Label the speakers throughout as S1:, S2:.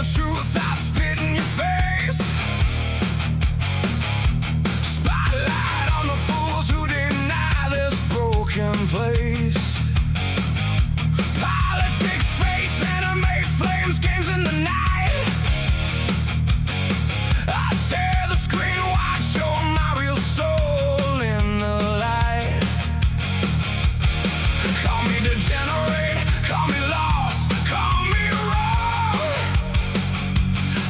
S1: the truth, I spit in your face. Spotlight on the fools who deny this broken place. Politics, faith, anime, flames, games in the night. I tear the screen wide, show my real soul in the light. Call me degenerate, call me lost, call me wrong.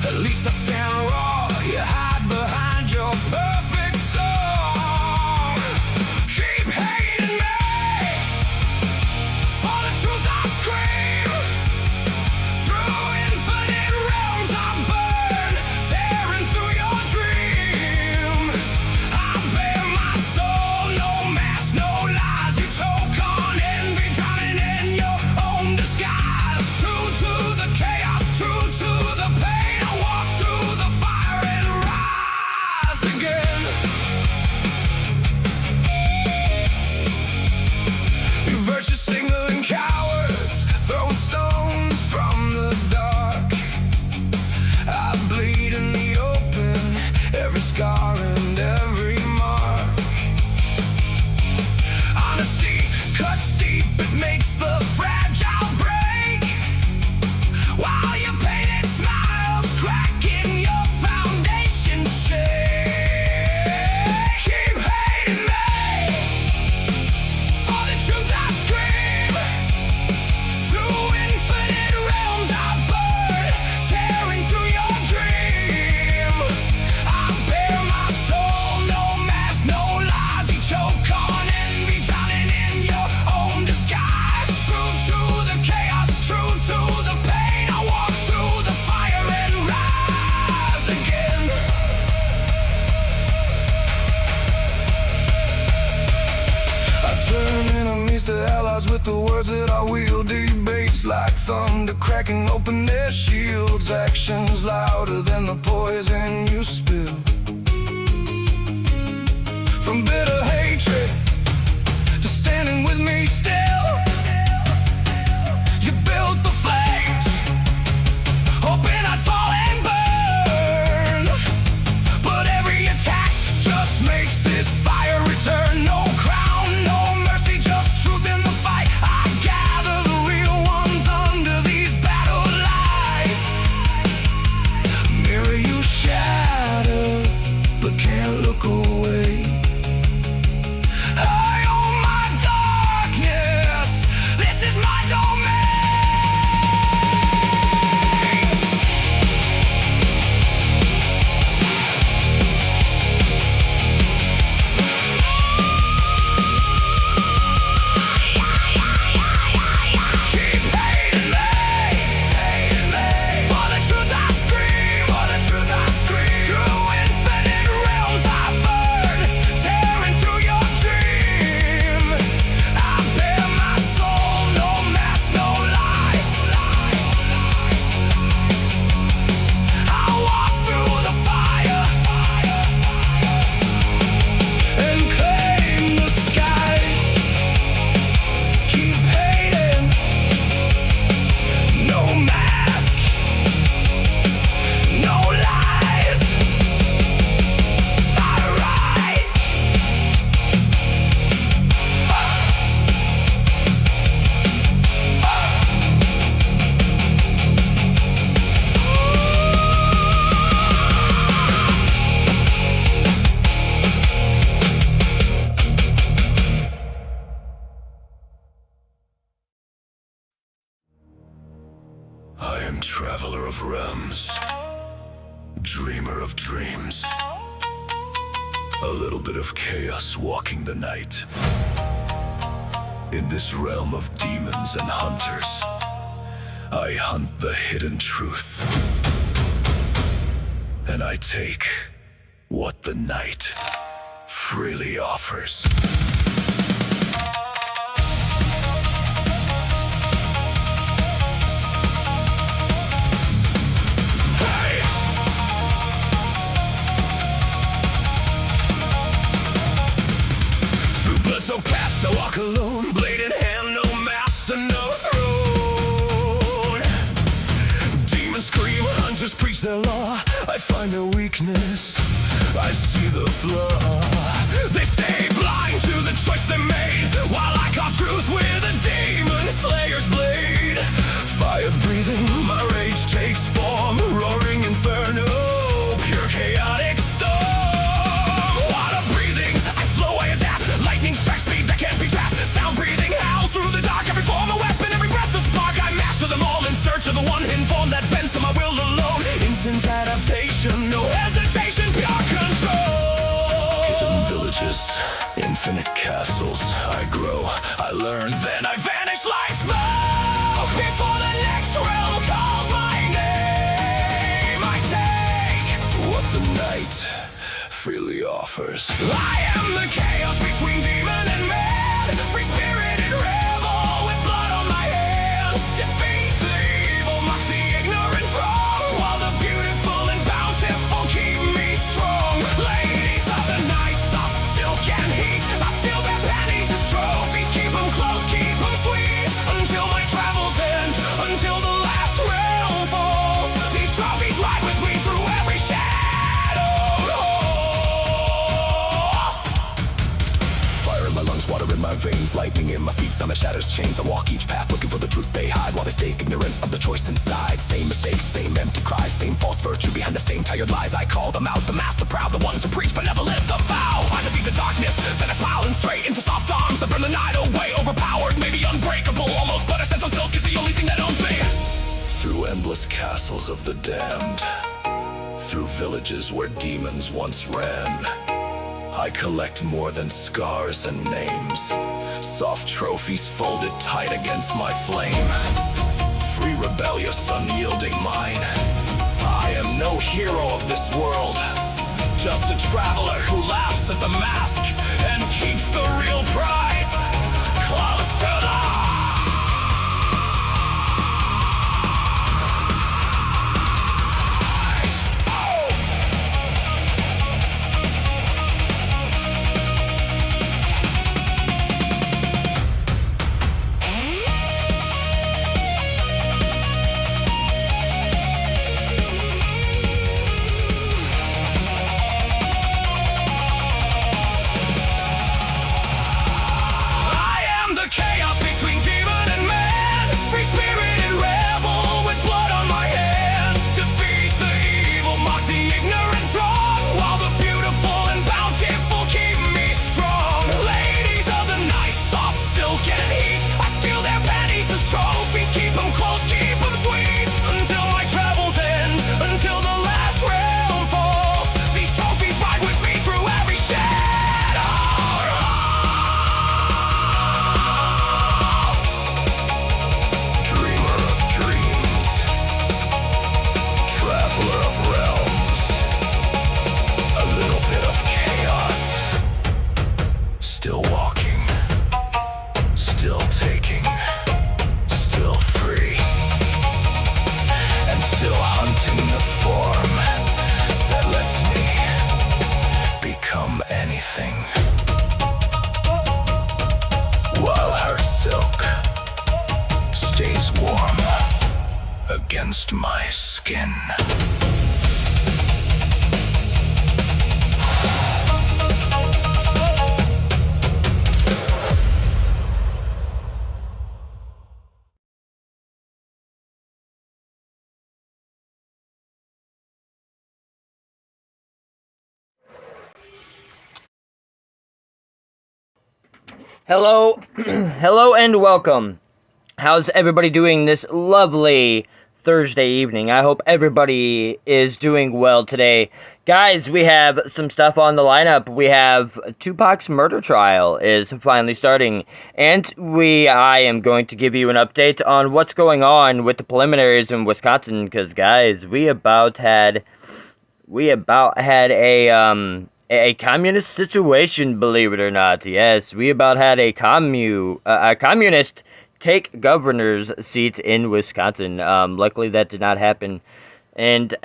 S1: At least I stand raw, you hide behind your perfect song. Keep hating me, for the truth I scream. Through infinite realms I burn, tearing through your dream. I bare my soul, no mask, no lies. You choke on envy, drowning in your own disguise. True to the chaos, true to the pain. I walk through the fire and rise again. You virtue signaling cowards, throwing stones from the dark. I bleed in the open, every scar and every mark. Honesty cuts deep, it makes the fragile break. While your painted smiles crack in your foundation shake. Keep hating me, for the truth I scream. Through infinite realms I burn, tearing through your dream. I bare my soul, no mask, no lies. You choke on envy, drowning in your own disguise. True to the chaos, true to the pain. I walk through the fire and rise again. I turn enemies to allies with the words that I wield. Debates like thunder cracking open their shields. Actions louder than the poison you spill. From bitter hatred to standing with me still. You built the flames, hoping I'd fall and burn. But every attack just makes this fire return. No crown, no mercy, just truth in the fight. I gather the real ones under these battle lights. Mirror you shatter, but can't look away. I own my darkness, this is my domain. Keep hating me, for the truth I scream, for the truth I scream. Through infinite realms I burn, tearing through your dream. I bare my soul, no mask, no lies. I walk through the fire and claim the skies. Keep hating, no mask, no lies. I rise. I am traveler of realms, dreamer of dreams. A little bit of chaos walking the night. In this realm of demons and hunters, I hunt the hidden truth. And I take what the night freely offers. So past, I walk alone, blade in hand, no master, no throne. Demons scream, change their law. I find no weakness, I see the flaw. They stay blind to the choice they made, while I carve truth with a demon slayer's blade. Fire breathing, my rage takes form, roaring inferno, pure chaotic storm. Water breathing, I flow, I adapt, lightning strikes speed that can't be trapped. Sound breathing howls through the dark, every form a weapon, every breath a spark. I master them all in search of the one hidden form that bends to my will alone. Instant adaptation, no hesitation, pure control. Hidden villages, infinite castles. I grow, I learn, then I vanish like smoke. Before the next realm calls my name, I take what the night freely offers. I am the chaos between demon and man, free-spirited rebel with blood on my hands. Defeat the evil, mock the ignorant wrong, while the beautiful and bountiful keep me strong. Ladies of the night, soft silk and heat, I steal their panties as trophies, keep them close, keep them sweet, until my travels end, until the last realm falls. These trophies ride with me through every shadowed hole. Fire in my lungs, water in my veins, lightning in my feet, summit shatters chains. I walk each path looking for the truth they hide, while they stay ignorant of the choice inside. Same mistakes, same empty cries, same false virtue behind the same tired lies. I call them out, the master proud, the ones who preach but never live the vow. I defeat the darkness, then I smile and straight into soft arms that burn the night away. Overpowered, maybe unbreakable, almost, but a sense of silk is the only thing that owns me. Through endless castles of the damned, through villages where demons once ran, I collect more than scars and names, soft trophies folded tight against my flame. Free, rebellious, unyielding mind, I am no hero of this world, just a traveler who laughs at the mask and keeps the real prize close to the heart. Against my skin.
S2: Hello, hello and welcome. How's everybody doing this lovely Thursday evening? I hope everybody is doing well today. Guys, we have some stuff on the lineup. We have TUPAC's murder trial is finally starting, and I am going to give you an update on what's going on with the preliminaries in Wisconsin, because guys, we about had a communist situation, believe it or not. Yes, we about had a communist take governor's seat in Wisconsin. Luckily that did not happen. And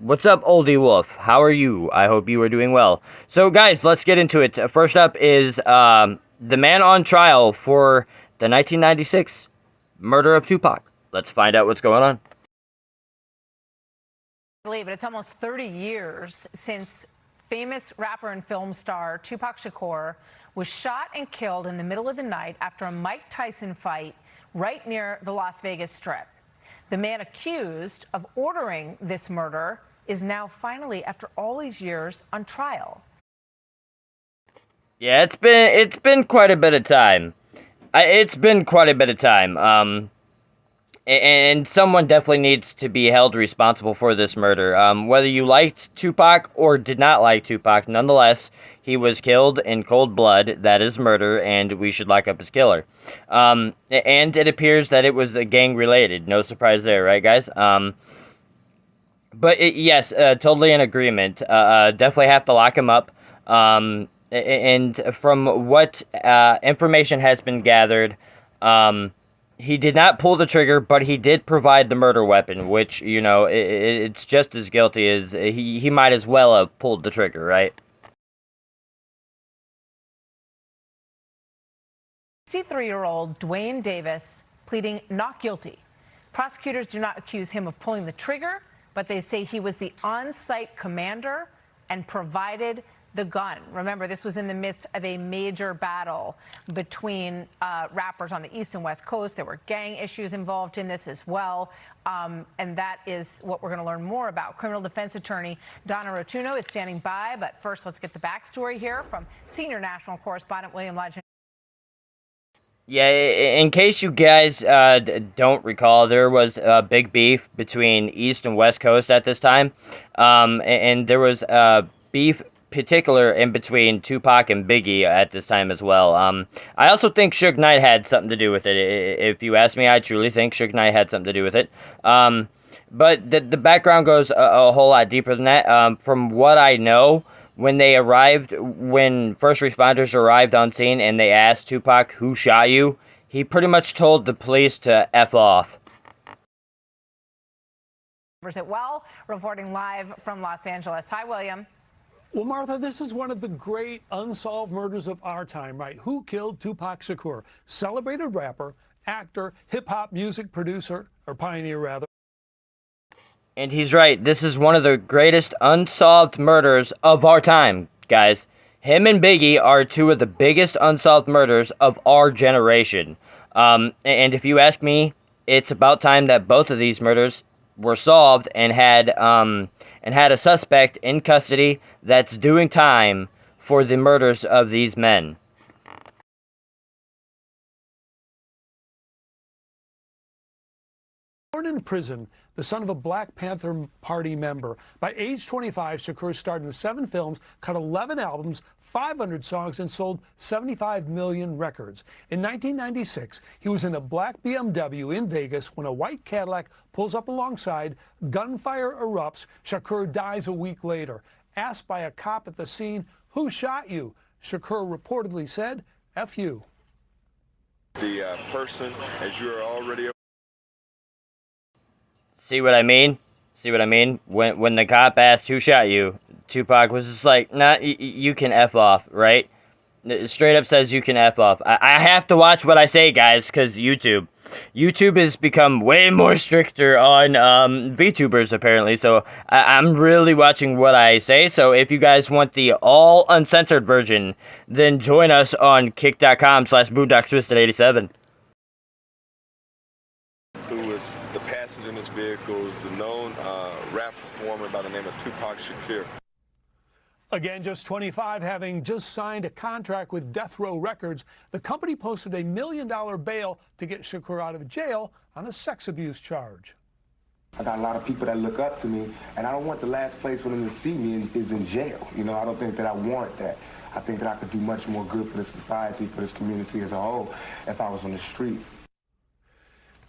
S2: what's up, Oldie Wolf? How are you? I hope you are doing well. So guys, let's get into it. First up is the man on trial for the 1996 murder of TUPAC. Let's find out what's going on.
S3: But it's almost 30 years since famous rapper and film star Tupac Shakur was shot and killed in the middle of the night after a Mike Tyson fight right near the Las Vegas Strip. The man accused of ordering this murder is now finally, after all these years, on trial.
S2: Yeah, it's been quite a bit of time. It's been quite a bit of time. And someone definitely needs to be held responsible for this murder. Whether you liked Tupac or did not like Tupac, nonetheless, he was killed in cold blood. That is murder, and we should lock up his killer. And it appears that it was gang-related. No surprise there, right, guys? But yes, totally in agreement. Definitely have to lock him up. And from what information has been gathered, he did not pull the trigger, but he did provide the murder weapon, which, you know, it's just as guilty as he might as well have pulled the trigger, right?
S3: 63-year-old Dwayne Davis pleading not guilty. Prosecutors do not accuse him of pulling the trigger, but they say he was the on-site commander and provided the gun. Remember, this was in the midst of a major battle between rappers on the East and West Coast. There were gang issues involved in this as well. And that is what we're going to learn more about. Criminal defense attorney Donna Rotuno is standing by. But first, let's get the backstory here from senior national correspondent William Legend.
S2: Yeah, in case you guys don't recall, there was a big beef between East and West Coast at this time. And there was beef particular in between Tupac and Biggie at this time as well. I also think Suge Knight had something to do with it. If you ask me, I truly think Suge Knight had something to do with it. But the background goes a whole lot deeper than that. From what I know, when first responders arrived on scene and they asked Tupac, "Who shot you?" he pretty much told the police to F off.
S3: Well, reporting live from Los Angeles. Hi, William.
S4: Well, Martha, this is one of the great unsolved murders of our time, right? Who killed Tupac Shakur? Celebrated rapper, actor, hip-hop music producer, or pioneer, rather.
S2: And he's right. This is one of the greatest unsolved murders of our time, guys. Him and Biggie are two of the biggest unsolved murders of our generation. And if you ask me, it's about time that both of these murders were solved and had a suspect in custody that's doing time for the murders of these men.
S4: Born in prison, the son of a Black Panther Party member, by age 25, Shakur starred in 7 films, cut 11 albums, 500 songs, and sold 75 million records. In 1996, he was in a black BMW in Vegas when a white Cadillac pulls up alongside, gunfire erupts, Shakur dies a week later. Asked by a cop at the scene, "Who shot you?" Shakur reportedly said, "F you."
S5: The person, as you're already...
S2: See what I mean? See what I mean? When the cop asked who shot you, Tupac was just like, nah, you can F off, right? It straight up says you can F off. I have to watch what I say, guys, because YouTube has become way more stricter on VTubers, apparently, so I'm really watching what I say. So if you guys want the all uncensored version, then join us on kick.com/BoondockTwisted87.
S5: Who was the passenger in this vehicle is a known rap performer by the name of Tupac Shakur.
S4: Again, just 25, having just signed a contract with Death Row Records, the company posted a $1 million bail to get Shakur out of jail on a sex abuse charge.
S6: I got a lot of people that look up to me, and I don't want the last place for them to see me is in jail. You know, I don't think that I warrant that. I think that I could do much more good for the society, for this community as a whole, if I was on the streets.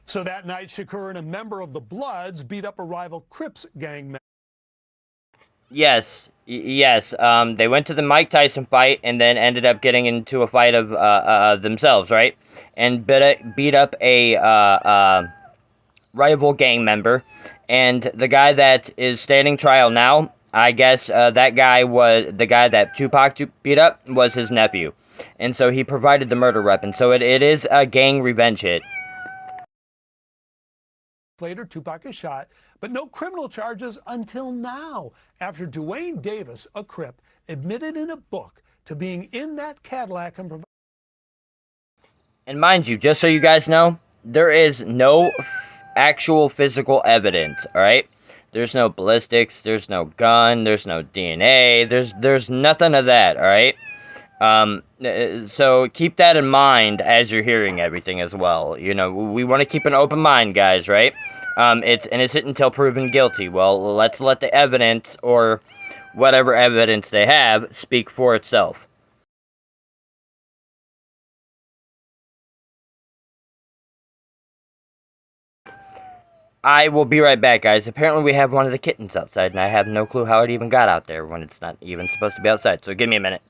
S4: So that night, Shakur and a member of the Bloods beat up a rival Crips gang member.
S2: Yes. They went to the Mike Tyson fight and then ended up getting into a fight of themselves, right? And beat up a rival gang member. And the guy that is standing trial now, I guess that guy was the guy that Tupac beat up was his nephew. And so he provided the murder weapon. So it is a gang revenge hit.
S4: Later, Tupac is shot, but no criminal charges until now, after Dwayne Davis, a Crip, admitted in a book to being in that Cadillac and
S2: mind you, just so you guys know, there is no actual physical evidence, alright? There's no ballistics, there's no gun, there's no DNA, there's nothing of that, alright? So keep that in mind as you're hearing everything as well. You know, we want to keep an open mind, guys, right? It's innocent until proven guilty. Well, let's let the evidence, or whatever evidence they have, speak for itself. I will be right back, guys. Apparently we have one of the kittens outside, and I have no clue how it even got out there when it's not even supposed to be outside. So give me a minute.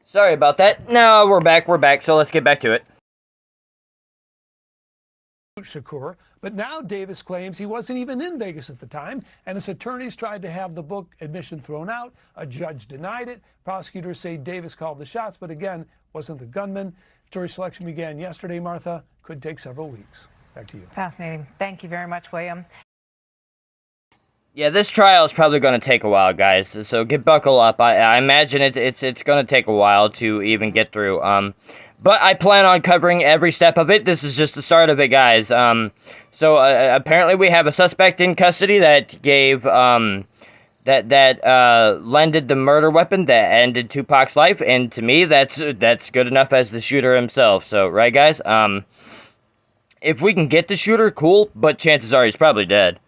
S2: Sorry about that. No, we're back, so let's get back to it.
S4: Shakur, but now Davis claims he wasn't even in Vegas at the time, and his attorneys tried to have the book admission thrown out. A judge denied it. Prosecutors say Davis called the shots, but again, wasn't the gunman. Jury selection began yesterday, Martha. Could take several weeks. Back to you.
S3: Fascinating. Thank you very much, William.
S2: Yeah, this trial is probably going to take a while, guys. So get buckle up. I imagine it's going to take a while to even get through. But I plan on covering every step of it. This is just the start of it, guys. So apparently we have a suspect in custody that gave lended the murder weapon that ended Tupac's life, and to me that's good enough as the shooter himself. So right, guys. If we can get the shooter, cool. But chances are he's probably dead.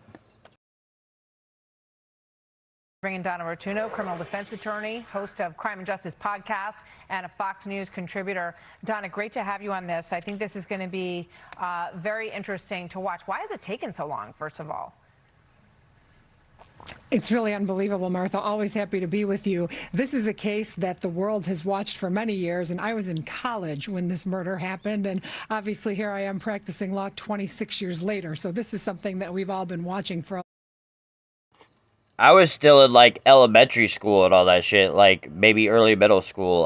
S3: Bringing Donna Rotuno, criminal defense attorney, host of Crime and Justice podcast, and a Fox News contributor. Donna, great to have you on this. I think this is going to be very interesting to watch. Why has it taken so long, first of all?
S7: It's really unbelievable, Martha. Always happy to be with you. This is a case that the world has watched for many years, and I was in college when this murder happened, and obviously here I am practicing law 26 years later. So this is something that we've all been watching for.
S2: I was still in, like, elementary school and all that shit, like, maybe early middle school,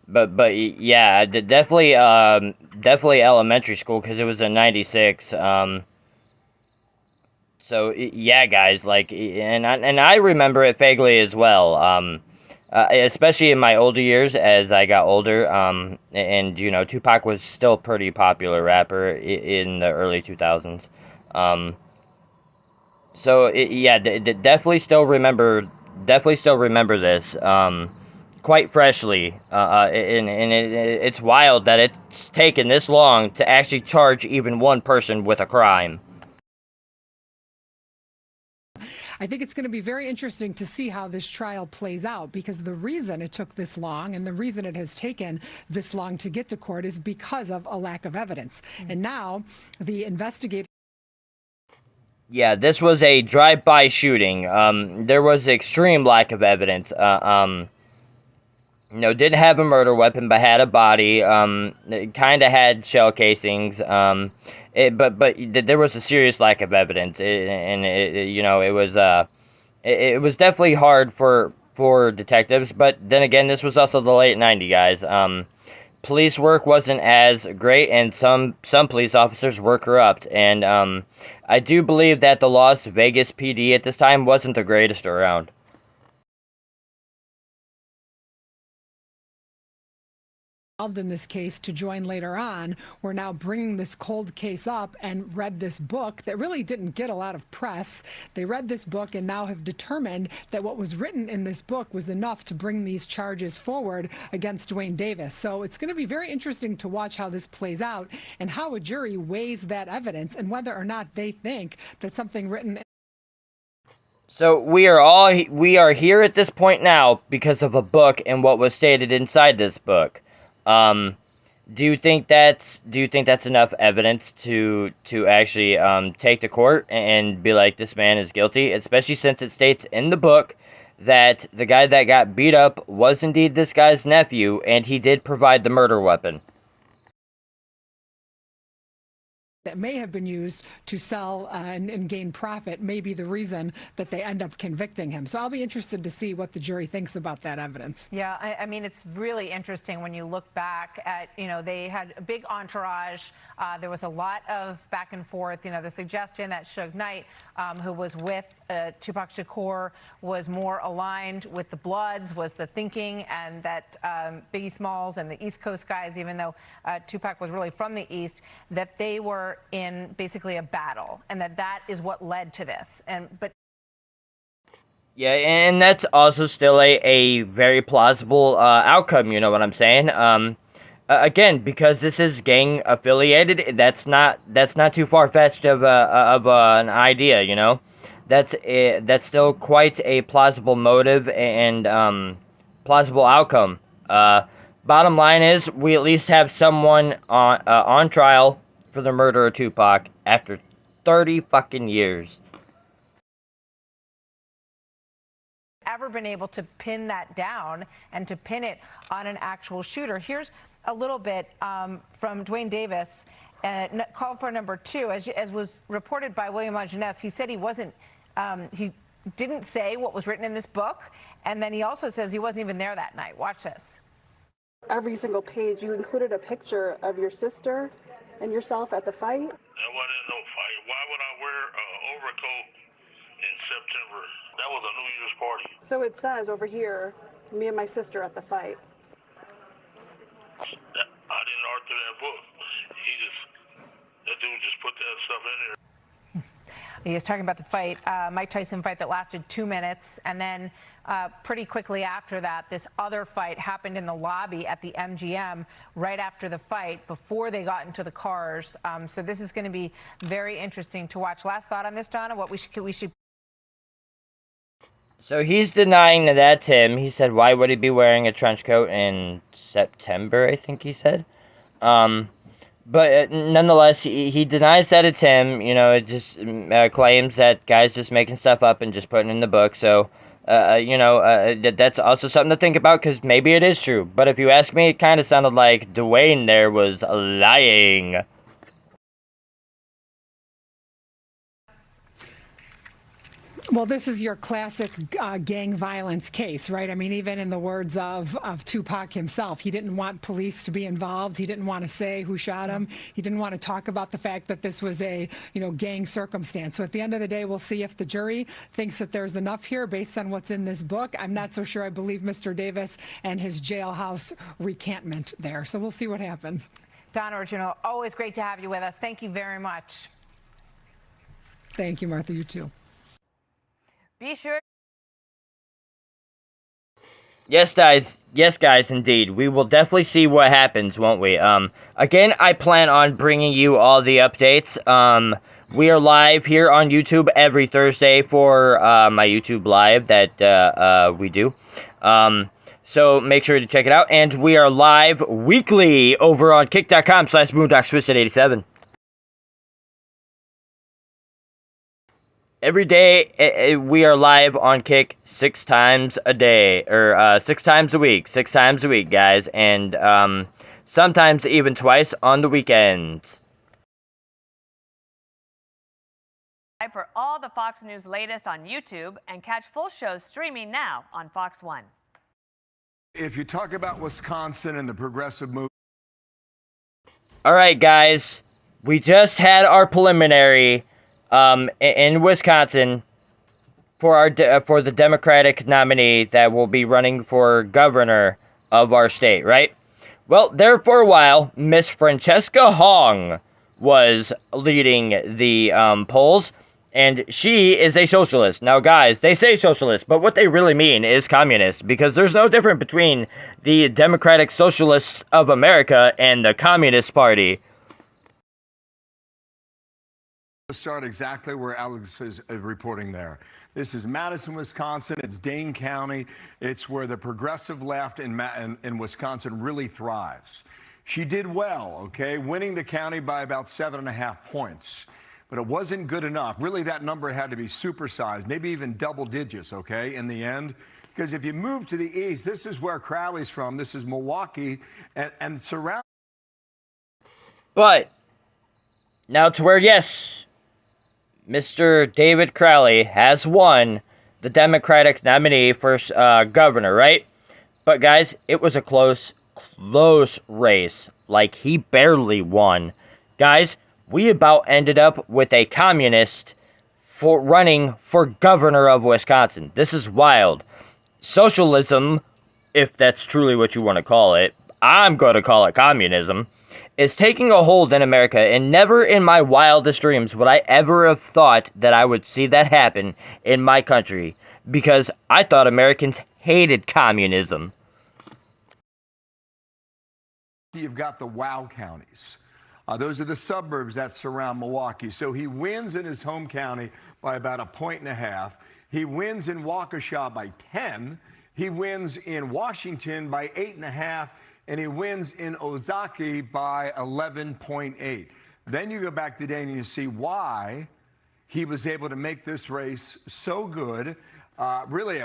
S2: but yeah, definitely elementary school, because it was in 96, so, yeah, guys, like, and I remember it vaguely as well, especially in my older years, as I got older, and, you know, Tupac was still a pretty popular rapper in the early 2000s, so yeah, definitely still remember this quite freshly, and it's wild that it's taken this long to actually charge even one person with a crime.
S7: I think it's going to be very interesting to see how this trial plays out, because the reason it took this long and the reason it has taken this long to get to court is because of a lack of evidence. And now the investigators.
S2: Yeah, this was a drive-by shooting. There was extreme lack of evidence. You know, didn't have a murder weapon, but had a body. It kind of had shell casings. But there was a serious lack of evidence, you know, it was definitely hard for detectives. But then again, this was also the late '90s, guys. Police work wasn't as great, and some police officers were corrupt, and I do believe that the Las Vegas PD at this time wasn't the greatest around.
S7: Involved in this case to join later on. We're now bringing this cold case up and read this book that really didn't get a lot of press. They read this book and now have determined that what was written in this book was enough to bring these charges forward against Dwayne Davis. So it's going to be very interesting to watch how this plays out and how a jury weighs that evidence and whether or not they think that something written.
S2: So we are here at this point now because of a book and what was stated inside this book. Do you think that's enough evidence to actually take to court and be like, this man is guilty, especially since it states in the book that the guy that got beat up was indeed this guy's nephew and he did provide the murder weapon
S7: that may have been used to sell and gain profit may be the reason that they end up convicting him. So I'll be interested to see what the jury thinks about that evidence.
S3: Yeah, I mean, it's really interesting when you look back at, they had a big entourage. There was a lot of back and forth. The suggestion that Suge Knight, who was with Tupac Shakur, was more aligned with the Bloods, was the thinking, and that Biggie Smalls and the East Coast guys, even though Tupac was really from the East, that they were in basically a battle, and that is what led to this.
S2: Yeah, and that's also still a very plausible outcome, you know what I'm saying? Again, because this is gang affiliated, that's not too far-fetched of an idea, That's still quite a plausible motive and plausible outcome. Bottom line is, we at least have someone on trial for the murder of Tupac after 30 fucking years.
S3: Ever been able to pin that down and to pin it on an actual shooter. Here's a little bit from Dwayne Davis, call for number 2, as was reported by William Lajeunesse. He said he didn't say what was written in this book, and then he also says he wasn't even there that night. Watch this.
S8: Every single page, you included a picture of your sister and yourself at the fight.
S9: That wasn't no fight. Why would I wear an overcoat in September? That was a New Year's party.
S8: So it says over here, me and my sister at the fight.
S9: I didn't author that book. That dude just put that stuff in there.
S3: He was talking about the fight, Mike Tyson fight that lasted 2 minutes, and then pretty quickly after that, this other fight happened in the lobby at the MGM right after the fight, before they got into the cars. So this is going to be very interesting to watch. Last thought on this, Donna? What we should.
S2: So he's denying that that's him. He said, why would he be wearing a trench coat in September, I think he said. But nonetheless, he denies that it's him. It just claims that guy's just making stuff up and just putting it in the book. So, that's also something to think about, because maybe it is true. But if you ask me, it kind of sounded like Dwayne there was lying.
S7: Well, this is your classic gang violence case, right? I mean, even in the words of Tupac himself, he didn't want police to be involved. He didn't want to say who shot him. He didn't want to talk about the fact that this was a, gang circumstance. So at the end of the day, we'll see if the jury thinks that there's enough here based on what's in this book. I'm not so sure I believe Mr. Davis and his jailhouse recantment there. So we'll see what happens.
S3: Donna Arjuna, always great to have you with us. Thank you very much.
S7: Thank you, Martha. You too.
S3: Be sure.
S2: Yes, guys, indeed. We will definitely see what happens, won't we? Again, I plan on bringing you all the updates. We are live here on YouTube every Thursday for my YouTube Live that we do. So make sure to check it out. And we are live weekly over on kick.com/boondockswisted87. Every day, we are live on Kick 6 times a day, or 6 times a week, guys, and sometimes even twice on the weekends.
S10: For all the Fox News latest on YouTube, and catch full shows streaming now on Fox One.
S11: If you talk about Wisconsin and the progressive movement.
S2: All right, guys, we just had our preliminary in Wisconsin for for the Democratic nominee that will be running for governor of our state, right? Well, there for a while, Miss Francesca Hong was leading the polls, and she is a socialist. Now, guys, they say socialist, but what they really mean is communist, because there's no difference between the Democratic Socialists of America and the Communist Party.
S11: Start exactly where Alex is reporting there. This is Madison, Wisconsin. It's Dane County. It's where the progressive left in Wisconsin really thrives. She did well, okay, winning the county by about 7.5 points. But it wasn't good enough. Really, that number had to be supersized, maybe even double digits, okay, in the end. Because if you move to the east, this is where Crowley's from. This is Milwaukee and surround.
S2: But now to where, yes, Mr. David Crowley has won the Democratic nominee for governor, right? But guys, it was a close race. Like, he barely won. Guys, we about ended up with a communist for running for governor of Wisconsin. This is wild. Socialism, if that's truly what you want to call it, I'm going to call it communism, is taking a hold in America, and never in my wildest dreams would I ever have thought that I would see that happen in my country, because I thought Americans hated communism.
S11: You've got the wow counties. Those are the suburbs that surround Milwaukee. So he wins in his home county by about 1.5 points. He wins in Waukesha by 10. He wins in Washington by 8.5. And he wins in Otaku by 11.8. Then you go back today and you see why he was able to make this race so good. Really,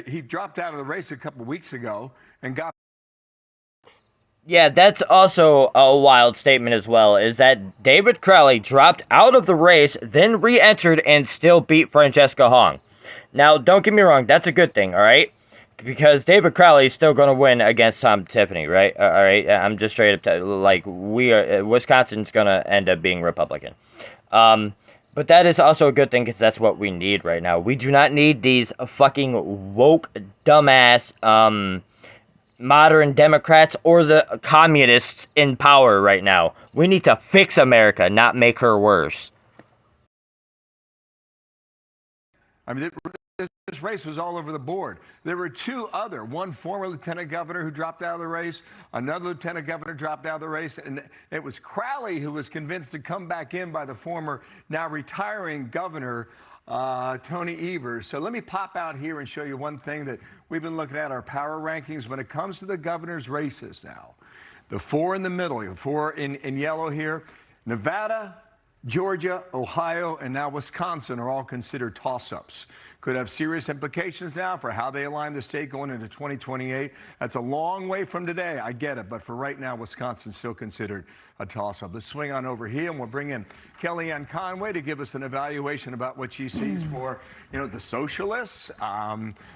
S11: he dropped out of the race a couple weeks ago and got.
S2: Yeah, that's also a wild statement as well, is that David Crowley dropped out of the race, then re-entered and still beat Francesca Hong. Now, don't get me wrong, that's a good thing, alright? Because David Crowley is still going to win against Tom Tiffany, right? All right, I'm just straight up, like, Wisconsin's going to end up being Republican. But that is also a good thing, because that's what we need right now. We do not need these fucking woke, dumbass, modern Democrats or the communists in power right now. We need to fix America, not make her worse.
S11: I mean, this race was all over the board. There were one former lieutenant governor who dropped out of the race, another lieutenant governor dropped out of the race, and it was Crowley who was convinced to come back in by the former, now retiring governor, Tony Evers. So let me pop out here and show you one thing that we've been looking at, our power rankings when it comes to the governor's races now. The four in the middle, the four in yellow here, Nevada, Georgia, Ohio, and now Wisconsin are all considered toss-ups. Could have serious implications now for how they align the state going into 2028. That's a long way from today, I get it, but for right now, Wisconsin's still considered a toss-up. Let's swing on over here, and we'll bring in Kellyanne Conway to give us an evaluation about what she sees for, the socialists,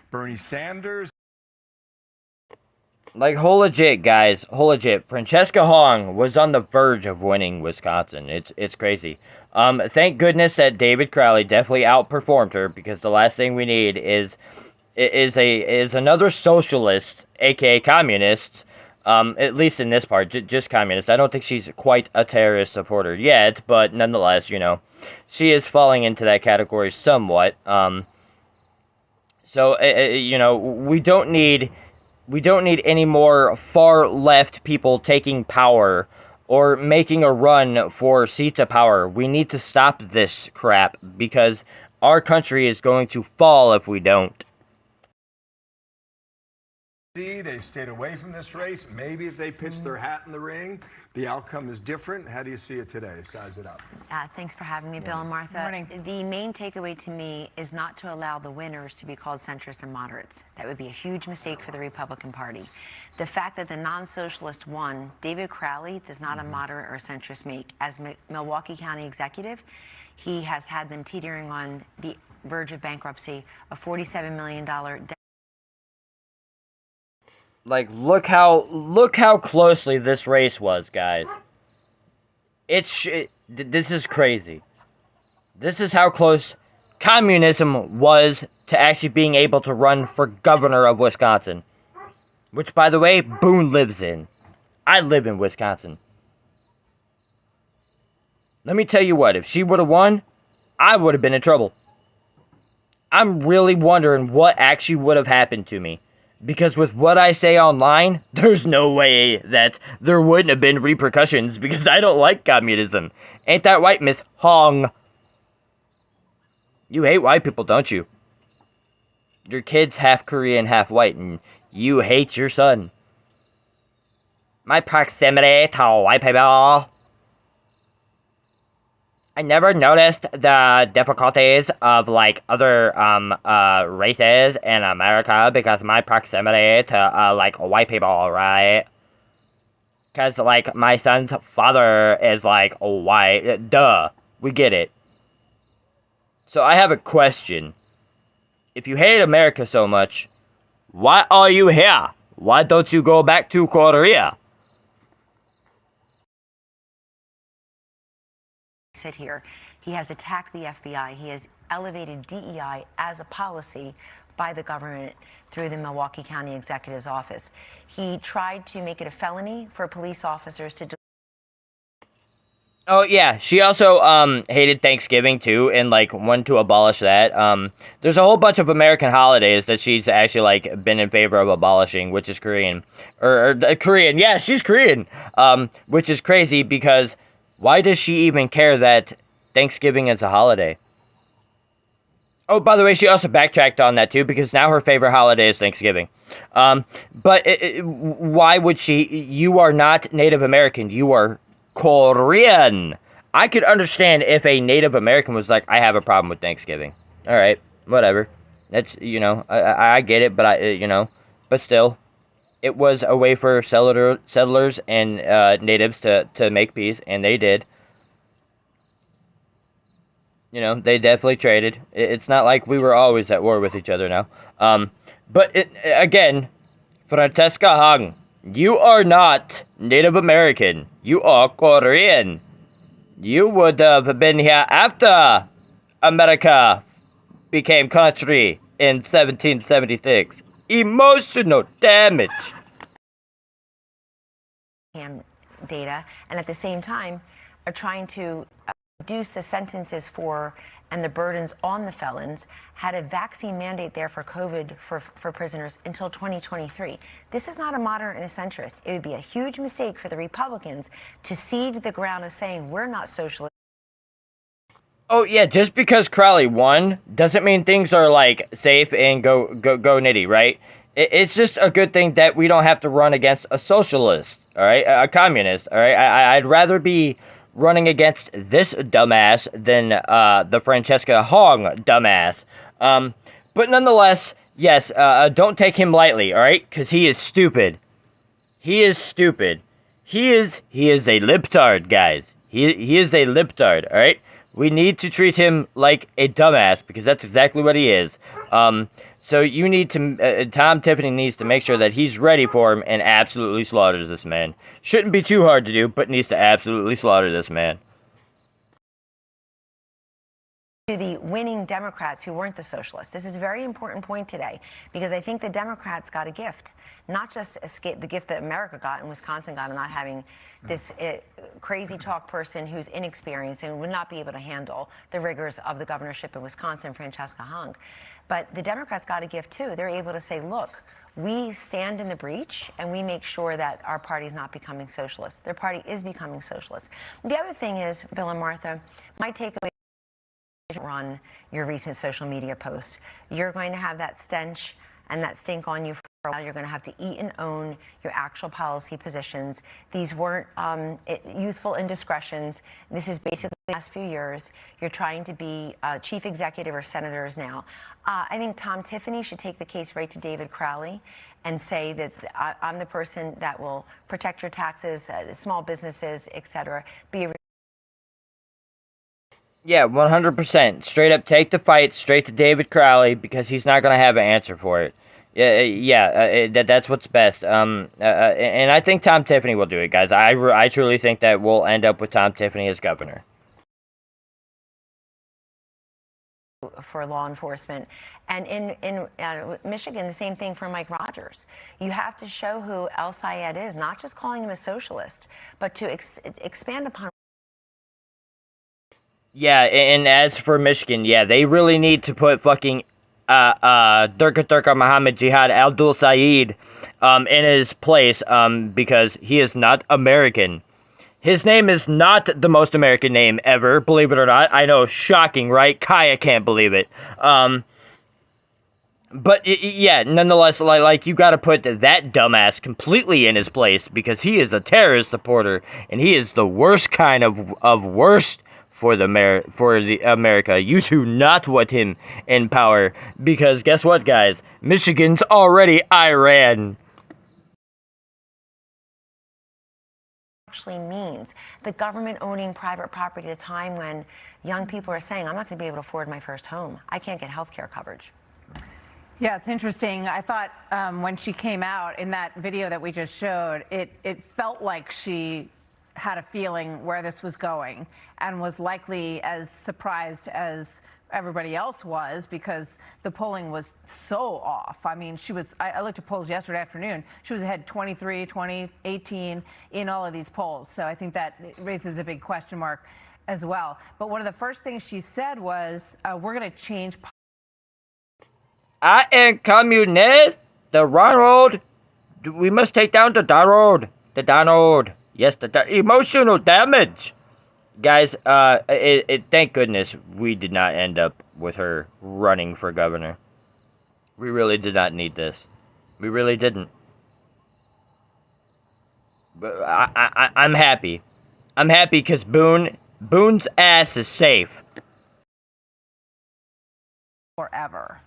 S11: Bernie Sanders.
S2: Like, whole legit, guys. Whole legit. Francesca Hong was on the verge of winning Wisconsin. It's crazy. Thank goodness that David Crowley definitely outperformed her, because the last thing we need is another socialist, aka communist. At least in this part, just communist. I don't think she's quite a terrorist supporter yet, but nonetheless, she is falling into that category somewhat. So we don't need any more far left people taking power or making a run for seats of power. We need to stop this crap, because our country is going to fall if we don't.
S11: They stayed away from this race. Maybe if they pitched their hat in the ring, the outcome is different. How do you see it today? Size it up.
S12: Thanks for having me, Bill and Martha.
S3: Morning.
S12: The main takeaway to me is not to allow the winners to be called centrist and moderates. That would be a huge mistake for the Republican Party. The fact that the non-socialist won, David Crowley, does not a moderate or centrist make. As Milwaukee County executive, he has had them teetering on the verge of bankruptcy, a $47 million debt.
S2: Like, look how closely this race was, guys. This is crazy. This is how close communism was to actually being able to run for governor of Wisconsin. Which, by the way, Boone lives in. I live in Wisconsin. Let me tell you what, if she would have won, I would have been in trouble. I'm really wondering what actually would have happened to me. Because with what I say online, there's no way that there wouldn't have been repercussions because I don't like communism. Ain't that right, Miss Hong? You hate white people, don't you? Your kid's half Korean, half white, and you hate your son. My proximity to white people. I never noticed the difficulties of, like, other, races in America because my proximity to, like, white people, right? Because, like, my son's father is, like, white. Duh. We get it. So I have a question. If you hate America so much, why are you here? Why don't you go back to Korea?
S12: Sit here. He has attacked the FBI. He has elevated DEI as a policy by the government through the Milwaukee County Executive's office. He tried to make it a felony for police officers to...
S2: Oh, yeah. She also, hated Thanksgiving, too, and, like, wanted to abolish that. There's a whole bunch of American holidays that she's actually, like, been in favor of abolishing, which is Korean. Or Korean. Yeah, she's Korean. Which is crazy because why does she even care that Thanksgiving is a holiday? Oh, by the way, she also backtracked on that, too, because now her favorite holiday is Thanksgiving. But why would she... You are not Native American. You are Korean. I could understand if a Native American was like, I have a problem with Thanksgiving. Alright, whatever. That's, you know, I get it, but but still. It was a way for settlers and natives to make peace, and they did. You know, they definitely traded. It's not like we were always at war with each other now. But, again, Francesca Hung, you are not Native American. You are Korean. You would have been here after America became country in 1776. Emotional damage.
S12: Data, and at the same time are trying to reduce the sentences for and the burdens on the felons, had a vaccine mandate there for COVID for prisoners until 2023. This is not a moderate and a centrist. It would be a huge mistake for the Republicans to cede the ground of saying we're not socialist.
S2: Oh, yeah, just because Crowley won doesn't mean things are, like, safe and go nitty, right? It's just a good thing that we don't have to run against a socialist, all right? A communist, all right? I'd rather be running against this dumbass than the Francesca Hong dumbass. But nonetheless, yes, don't take him lightly, all right? Because he is stupid. He is stupid. He is a libtard, guys. He is a libtard, all right? We need to treat him like a dumbass because that's exactly what he is. So you need to, Tom Tiffany needs to make sure that he's ready for him and absolutely slaughters this man. Shouldn't be too hard to do, but needs to absolutely slaughter this man.
S12: To the winning Democrats who weren't the socialists. This is a very important point today because I think the Democrats got a gift, not just the gift that America got and Wisconsin got of not having this crazy talk person who's inexperienced and would not be able to handle the rigors of the governorship in Wisconsin, Francesca Hung. But the Democrats got a gift too. They're able to say, look, we stand in the breach and we make sure that our party is not becoming socialist. Their party is becoming socialist. The other thing is, Bill and Martha, my takeaway run your recent social media posts. You're going to have that stench and that stink on you for a while. You're going to have to eat and own your actual policy positions. These weren't youthful indiscretions. This is basically the last few years. You're trying to be chief executive or senators now. I think Tom Tiffany should take the case right to David Crowley and say that I'm the person that will protect your taxes, small businesses, etc.
S2: Yeah, 100%. Straight up take the fight straight to David Crowley because he's not going to have an answer for it. That's what's best. And I think Tom Tiffany will do it, guys. I truly think that we'll end up with Tom Tiffany as governor.
S12: for law enforcement. And in Michigan, the same thing for Mike Rogers. You have to show who El Sayed is, not just calling him a socialist, but to expand upon.
S2: Yeah, and as for Michigan, yeah, they really need to put fucking Durka Muhammad Jihad Abdul Saeed in his place because he is not American. His name is not the most American name ever, believe it or not. I know, shocking, right? Kaya can't believe it. But yeah, nonetheless, like you got to put that dumbass completely in his place because he is a terrorist supporter and he is the worst kind of worst for the America. You do not want him in power because guess what, guys? Michigan's already Iran.
S12: Actually means the government owning private property at a time when young people are saying, I'm not going to be able to afford my first home. I can't get health care coverage.
S3: Yeah, it's interesting. I thought when she came out in that video that we just showed, it felt like she had a feeling where this was going and was likely as surprised as everybody else was because the polling was so off. I mean, I looked at polls yesterday afternoon. She was ahead 23, 20, 18 in all of these polls. So I think that raises a big question mark as well. But one of the first things she said was, we're going to change.
S2: I am communist. The Ronald. We must take down the Donald. The Donald. Yes, the emotional damage. Guys, thank goodness we did not end up with her running for governor. We really did not need this. We really didn't. But I'm happy. I'm happy because Boone's ass is safe.
S3: Forever.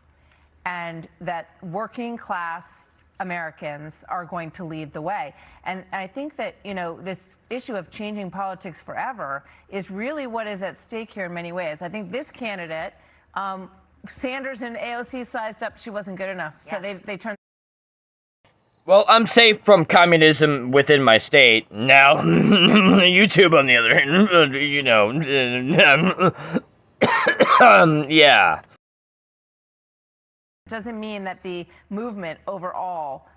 S3: And that working class Americans are going to lead the way. And I think that, this issue of changing politics forever is really what is at stake here in many ways. I think this candidate, Sanders and AOC sized up, she wasn't good enough. Yes. So they turned.
S2: Well, I'm safe from communism within my state. Now, YouTube, on the other hand, yeah.
S3: Doesn't mean that the movement overall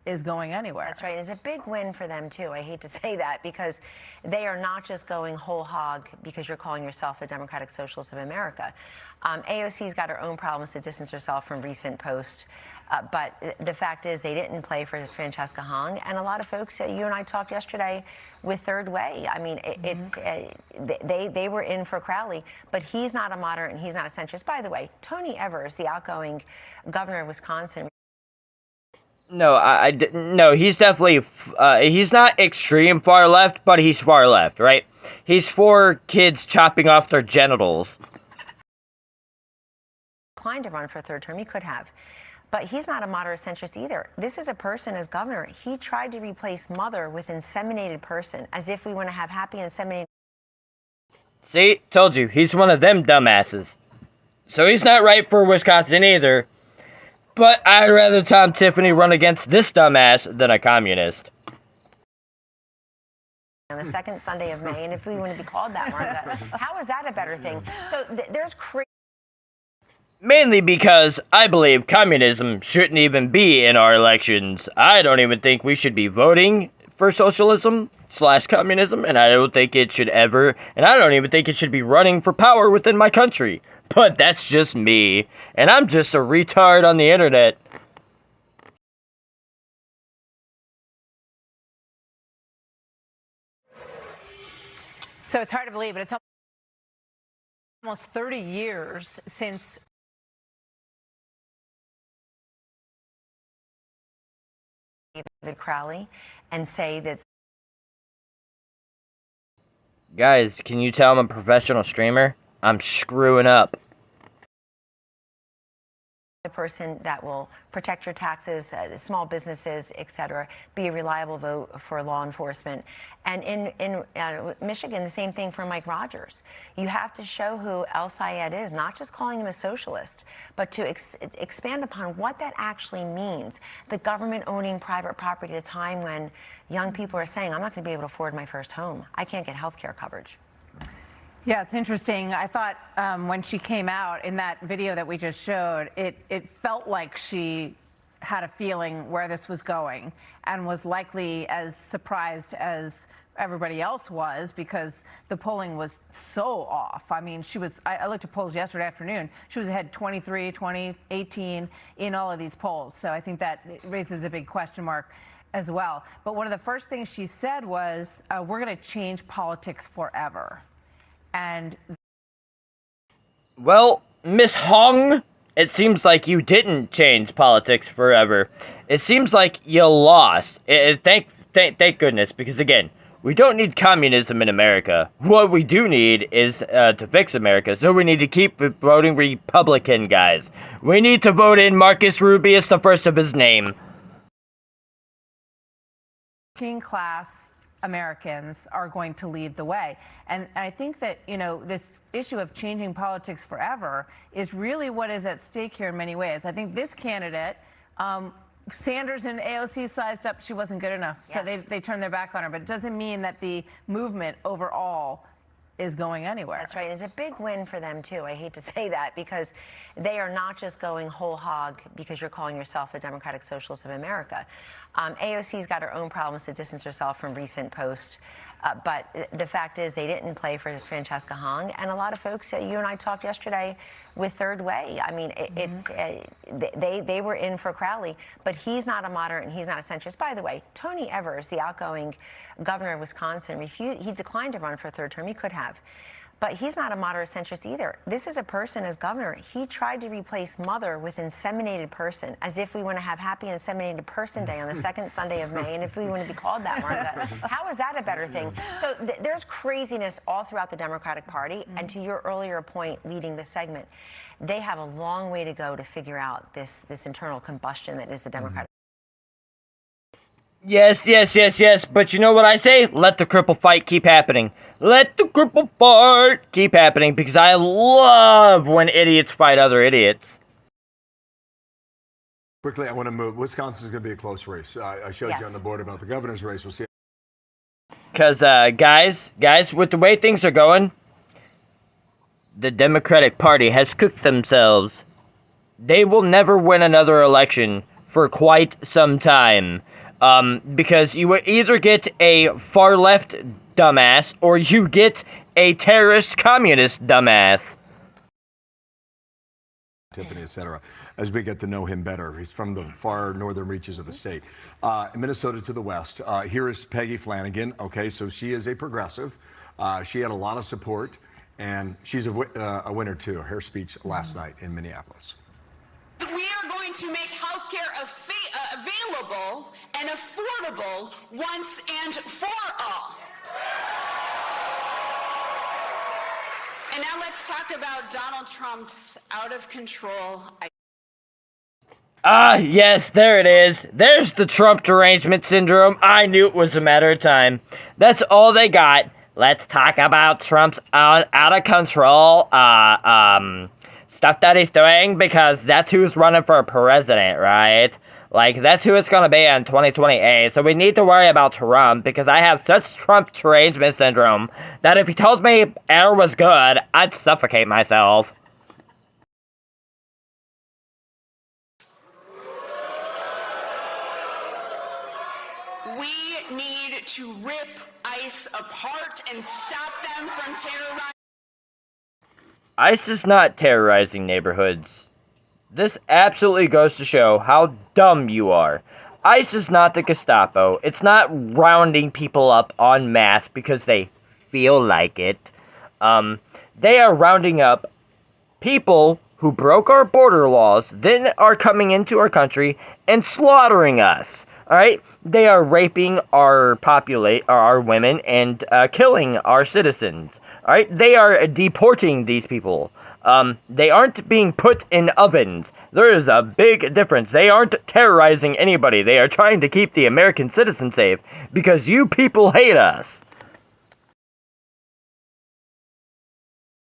S3: is going anywhere.
S12: That's right. It's a big win for them, too. I hate to say that because they are not just going whole hog because you're calling yourself a Democratic Socialist of America. AOC's got her own problems to distance herself from recent posts. But the fact is they didn't play for Francesca Hong. And a lot of folks, you and I talked yesterday with Third Way. I mean, they were in for Crowley, but he's not a moderate and he's not a centrist. By the way, Tony Evers, the outgoing governor of Wisconsin.
S2: No, no, he's definitely, he's not extreme far left, but he's far left, right? He's for kids chopping off their genitals.
S12: Declined to run for a third term. He could have. But he's not a moderate centrist either. This is a person as governor. He tried to replace mother with inseminated person, as if we want to have happy inseminated.
S2: See? Told you. He's one of them dumbasses. So he's not right for Wisconsin either. But I'd rather Tom Tiffany run against this dumbass than a communist.
S12: On the second Sunday of May, and if we want to be called that, Martha, how is that a better thing? So there's crazy.
S2: Mainly because I believe communism shouldn't even be in our elections. I don't even think we should be voting for socialism/communism, and I don't think it should ever, and I don't even think it should be running for power within my country. But that's just me, and I'm just a retard on the internet.
S3: So it's hard to believe, but it's almost 30 years since
S12: David Crowley and say that.
S2: Guys, can you tell I'm a professional streamer? I'm screwing up.
S12: The person that will protect your taxes, small businesses, etc., be a reliable vote for law enforcement. And in Michigan, the same thing for Mike Rogers. You have to show who El Sayed is, not just calling him a socialist, but to expand upon what that actually means. The government owning private property at a time when young people are saying, I'm not going to be able to afford my first home. I can't get health care coverage.
S3: Yeah, it's interesting. I thought when she came out in that video that we just showed, it felt like she had a feeling where this was going and was likely as surprised as everybody else was because the polling was so off. I mean, I looked at polls yesterday afternoon. She was ahead 23, 20, 18 in all of these polls. So I think that raises a big question mark as well. But one of the first things she said was, we're going to change politics forever. And
S2: well, Miss Hong, it seems like you didn't change politics forever. It seems like you lost. Thank goodness, because again, we don't need communism in America. What we do need is to fix America, so we need to keep voting Republican, guys. We need to vote in Marcus Rubius, the first of his name.
S3: Working class Americans are going to lead the way. And I think that, this issue of changing politics forever is really what is at stake here in many ways. I think this candidate, Sanders and AOC sized up she wasn't good enough, so they turned their back on her. But it doesn't mean that the movement overall is going anywhere.
S12: That's right. It's a big win for them, too. I hate to say that because they are not just going whole hog because you're calling yourself a Democratic Socialist of America. AOC's got her own problems to distance herself from recent posts. But the fact is they didn't play for Francesca Hong. And a lot of folks, you and I talked yesterday with Third Way. I mean, they were in for Crowley, but he's not a moderate and he's not a centrist. By the way, Tony Evers, the outgoing governor of Wisconsin, he declined to run for a third term. He could have. But he's not a moderate centrist either. This is a person as governor. He tried to replace mother with inseminated person, as if we want to have Happy Inseminated Person Day on the second Sunday of May, and if we want to be called that, Martha. How is that a better thing? So there's craziness all throughout the Democratic Party. And to your earlier point leading the segment, they have a long way to go to figure out this internal combustion that is the Democratic.
S2: Yes, but you know what I say? Let the cripple fight keep happening. Let the cripple fight keep happening, because I love when idiots fight other idiots.
S11: Quickly, I want to move. Wisconsin's going to be a close race. I showed you on the board about the governor's race. We'll see.
S2: Because, guys, with the way things are going, the Democratic Party has cooked themselves. They will never win another election for quite some time. Because you will either get a far-left dumbass, or you get a terrorist communist dumbass.
S11: Tiffany, etc. As we get to know him better. He's from the far northern reaches of the state. Minnesota to the west. Here is Peggy Flanagan. Okay, so she is a progressive. She had a lot of support, and she's a winner, too. Her speech last night in Minneapolis.
S13: We are going to make health care available and affordable once and for all. And now let's talk about Donald Trump's out of control.
S2: Yes, there it is. There's the Trump derangement syndrome. I knew it was a matter of time. That's all they got. Let's talk about Trump's out of control, stuff that he's doing, because that's who's running for president, right? Like, that's who it's gonna be in 2028, so we need to worry about Trump, because I have such Trump derangement syndrome that if he told me air was good, I'd suffocate myself.
S13: We need to rip ICE apart and stop them from terrorizing.
S2: ICE is not terrorizing neighborhoods. This absolutely goes to show how dumb you are. ICE is not the Gestapo. It's not rounding people up en masse because they feel like it. They are rounding up people who broke our border laws, then are coming into our country and slaughtering us. Alright? They are raping our women and killing our citizens. Alright? They are deporting these people. They aren't being put in ovens. There is a big difference. They aren't terrorizing anybody. They are trying to keep the American citizen safe because you people hate us.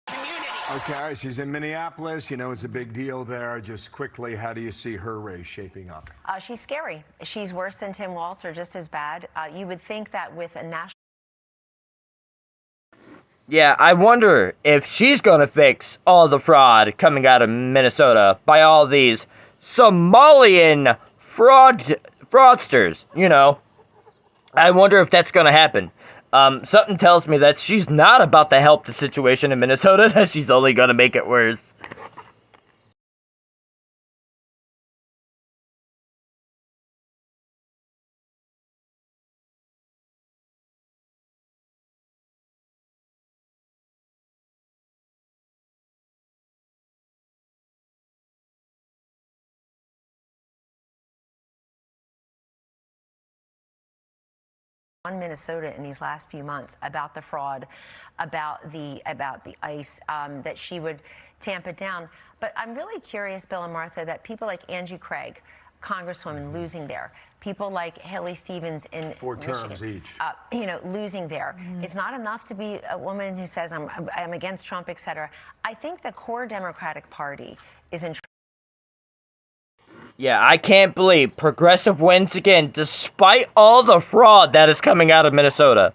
S11: Okay, all right, she's in Minneapolis. You know, it's a big deal there. Just quickly, how do you see her race shaping up?
S12: She's scary. She's worse than Tim Walz, or just as bad. You would think that with a national...
S2: Yeah, I wonder if she's gonna fix all the fraud coming out of Minnesota by all these Somalian fraudsters, you know. I wonder if that's gonna happen. Something tells me that she's not about to help the situation in Minnesota, that she's only gonna make it worse.
S12: On Minnesota in these last few months about the fraud, about the ICE, that she would tamp it down. But I'm really curious, Bill and Martha, that people like Angie Craig, Congresswoman, losing there, people like Haley Stevens in
S11: 4 terms
S12: Michigan,
S11: each,
S12: losing there. It's not enough to be a woman who says I'm against Trump, etc. I think the core Democratic Party is in.
S2: Yeah, I can't believe progressive wins again, despite all the fraud that is coming out of Minnesota.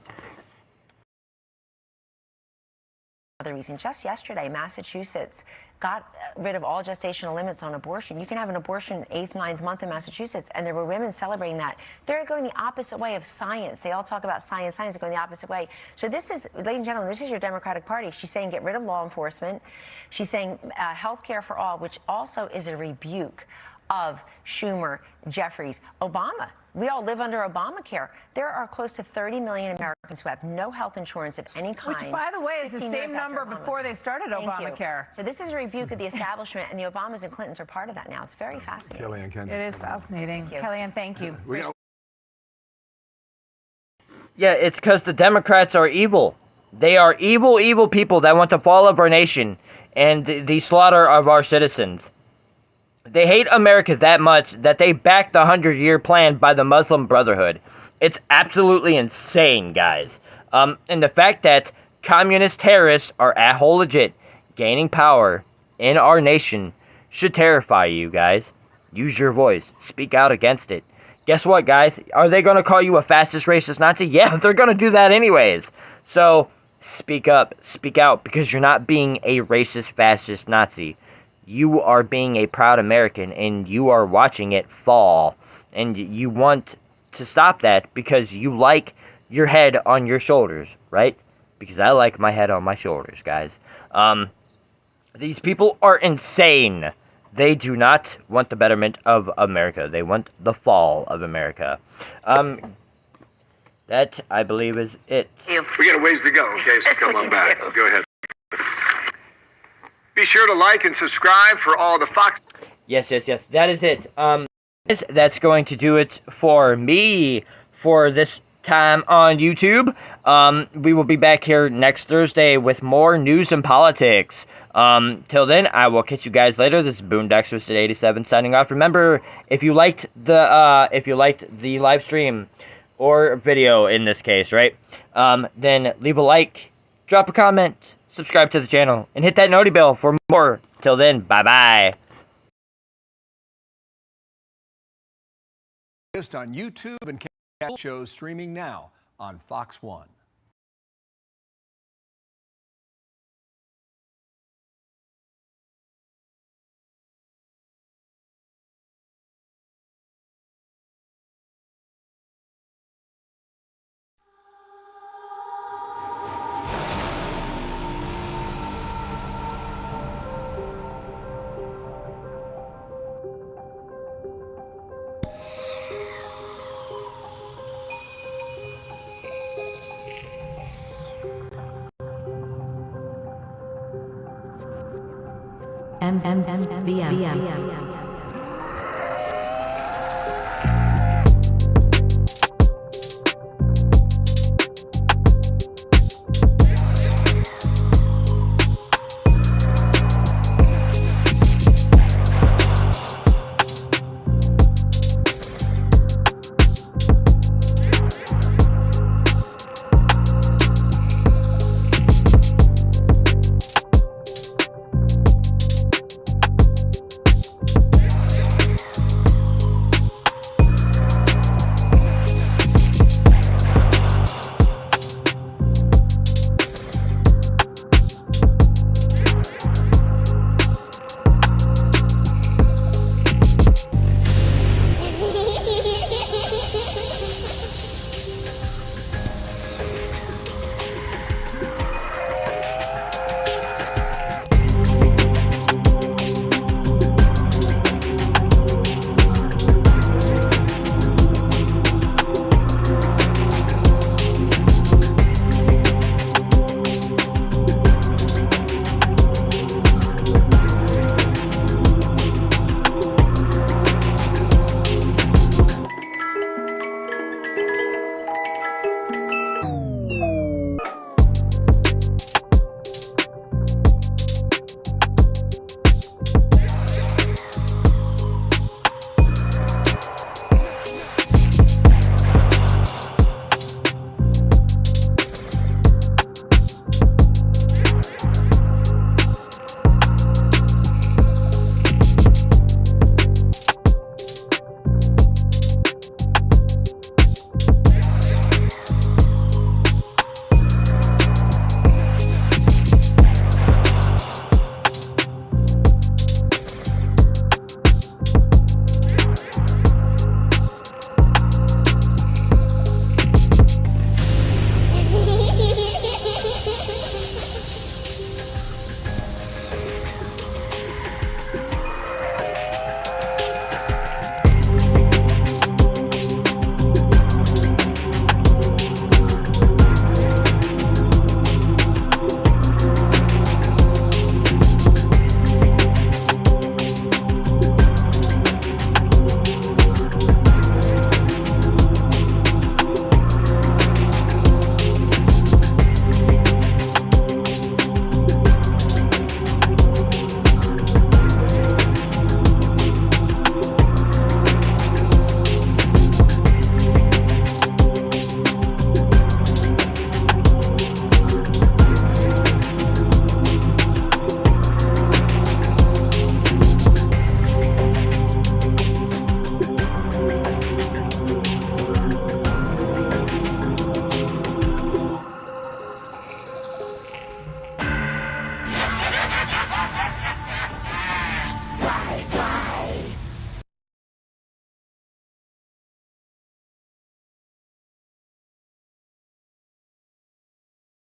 S12: Another reason, just yesterday, Massachusetts got rid of all gestational limits on abortion. You can have an abortion 8th, 9th month in Massachusetts, and there were women celebrating that. They're going the opposite way of science. They all talk about science, they're going the opposite way. So this is, ladies and gentlemen, this is your Democratic Party. She's saying get rid of law enforcement. She's saying health care for all, which also is a rebuke of Schumer, Jeffries, Obama. We all live under Obamacare. There are close to 30 million Americans who have no health insurance of any kind.
S3: Which, by the way, is the
S12: 15
S3: same
S12: years after
S3: number
S12: Obama.
S3: before they started
S12: Thank you.
S3: Obamacare.
S12: So this is a rebuke of the establishment, and the Obamas and Clintons are part of that now. It's very fascinating.
S11: Kellyanne,
S3: It is fascinating. Kellyanne, thank you.
S2: Yeah, it's because the Democrats are evil. They are evil, evil people that want the fall of our nation and the slaughter of our citizens. They hate America that much that they backed the 100-year plan by the Muslim Brotherhood. It's absolutely insane, guys. And the fact that communist terrorists are at whole legit gaining power in our nation should terrify you, guys. Use your voice. Speak out against it. Guess what, guys? Are they going to call you a fascist, racist Nazi? Yeah, they're going to do that anyways. So, speak up. Speak out, because you're not being a racist, fascist Nazi. You are being a proud American, and you are watching it fall. And you want to stop that because you like your head on your shoulders, right? Because I like my head on my shoulders, guys. These people are insane. They do not want the betterment of America. They want the fall of America. That, I believe, is it.
S11: We got a ways to go, okay, so come on back. Go ahead. Be sure to like and subscribe for all the Fox.
S2: Yes, that is it. That's going to do it for me for this time on YouTube. We will be back here next Thursday with more news and politics. Till then, I will catch you guys later. This is Boondexter87 signing off. Remember, if you liked the live stream or video in this case, right? Then leave a like, drop a comment, subscribe to the channel, and hit that noti bell for more. Till then, bye-bye.
S11: Just on YouTube and shows streaming now on Fox 1.
S14: MMMVM.